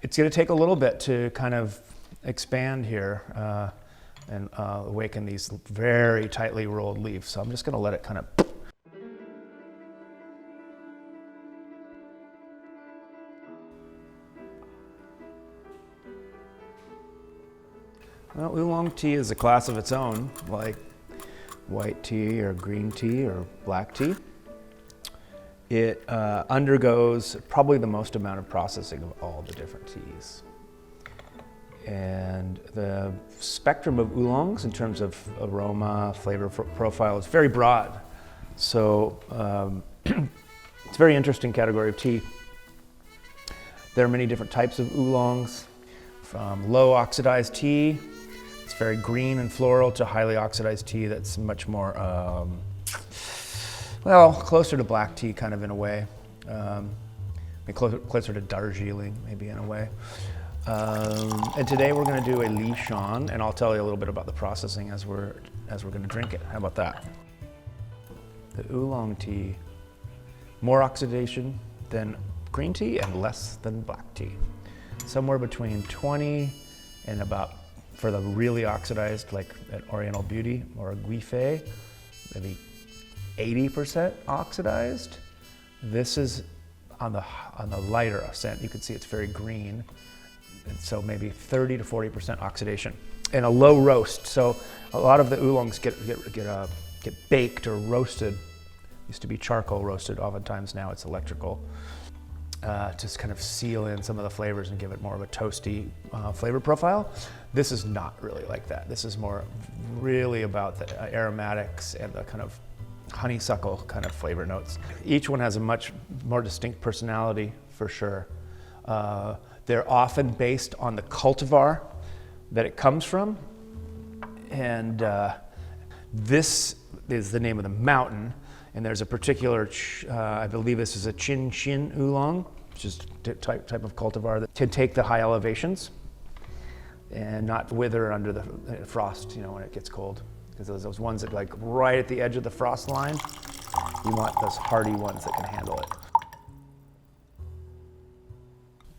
It's going to take a little bit to kind of expand here and awaken these very tightly rolled leaves. So I'm just going to let it kind of. Well, oolong tea is a class of its own, like white tea or green tea or black tea. It undergoes probably the most amount of processing of all the different teas. And the spectrum of oolongs in terms of aroma, flavor profile is very broad. So it's a very interesting category of tea. There are many different types of oolongs, from low oxidized tea, it's very green and floral, to highly oxidized tea that's much more well, closer to black tea, kind of in a way. Closer to Darjeeling, maybe in a way. And today we're going to do a Li Shan, and I'll tell you a little bit about the processing as we're going to drink it. How about that? The oolong tea, more oxidation than green tea and less than black tea. Somewhere between 20 and about, for the really oxidized, like an Oriental Beauty or a Guife, maybe 80% oxidized. This is on the lighter scent. You can see it's very green, and so maybe 30 to 40% oxidation, and a low roast. So a lot of the oolongs get baked or roasted. Used to be charcoal roasted. Oftentimes now it's electrical. To kind of seal in some of the flavors and give it more of a toasty flavor profile. This is not really like that. This is more really about the aromatics and the kind of honeysuckle kind of flavor notes. Each one has a much more distinct personality, for sure. They're often based on the cultivar that it comes from. And this is the name of the mountain. And there's a particular, I believe this is a Li Shan Oolong, which is a type of cultivar that can take the high elevations and not wither under the frost, when it gets cold. Because those ones that like right at the edge of the frost line, you want those hardy ones that can handle it.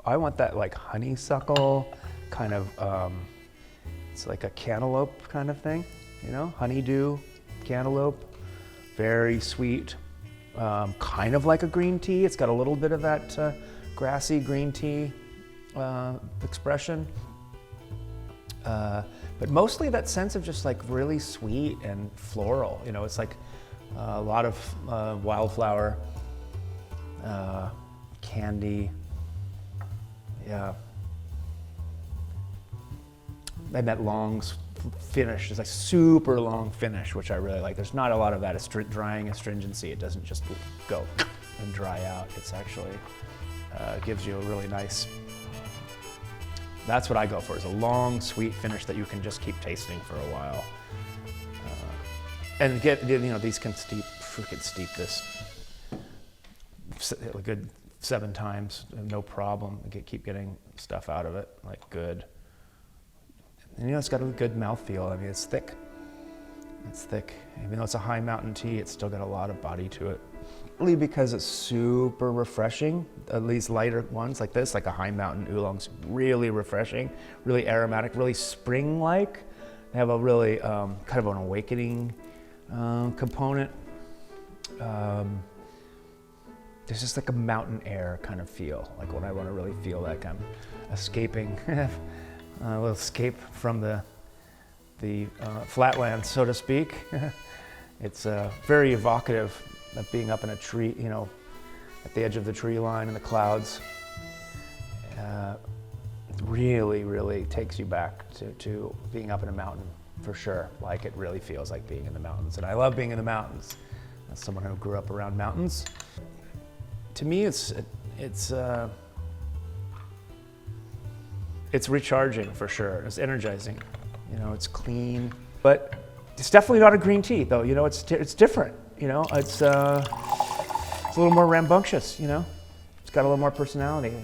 I want that like honeysuckle kind of, it's like a cantaloupe kind of thing, honeydew, cantaloupe. Very sweet, kind of like a green tea. It's got a little bit of that grassy green tea expression. But mostly that sense of just like really sweet and floral. It's like a lot of wildflower, candy. Yeah. And that long finish, it's like super long finish, which I really like. There's not a lot of that drying astringency. It doesn't just go and dry out. It's actually gives you a really nice, that's what I go for, is a long, sweet finish that you can just keep tasting for a while. And these can steep this a good 7 times, no problem. Keep getting stuff out of it, like good. And it's got a good mouthfeel. I mean, it's thick. It's thick. Even though it's a high mountain tea, it's still got a lot of body to it. Really, because it's super refreshing. These lighter ones like this, like a high mountain oolong's really refreshing, really aromatic, really spring-like. They have a really kind of an awakening component. There's just like a mountain air kind of feel, like when I want to really feel like I'm escaping. A little escape from the flatlands, so to speak. It's very evocative of being up in a tree, at the edge of the tree line in the clouds. Really, really takes you back to being up in a mountain, for sure. Like it really feels like being in the mountains. And I love being in the mountains. As someone who grew up around mountains. To me, it's recharging, for sure. It's energizing. It's clean, but it's definitely not a green tea, though. It's different. It's a little more rambunctious. It's got a little more personality.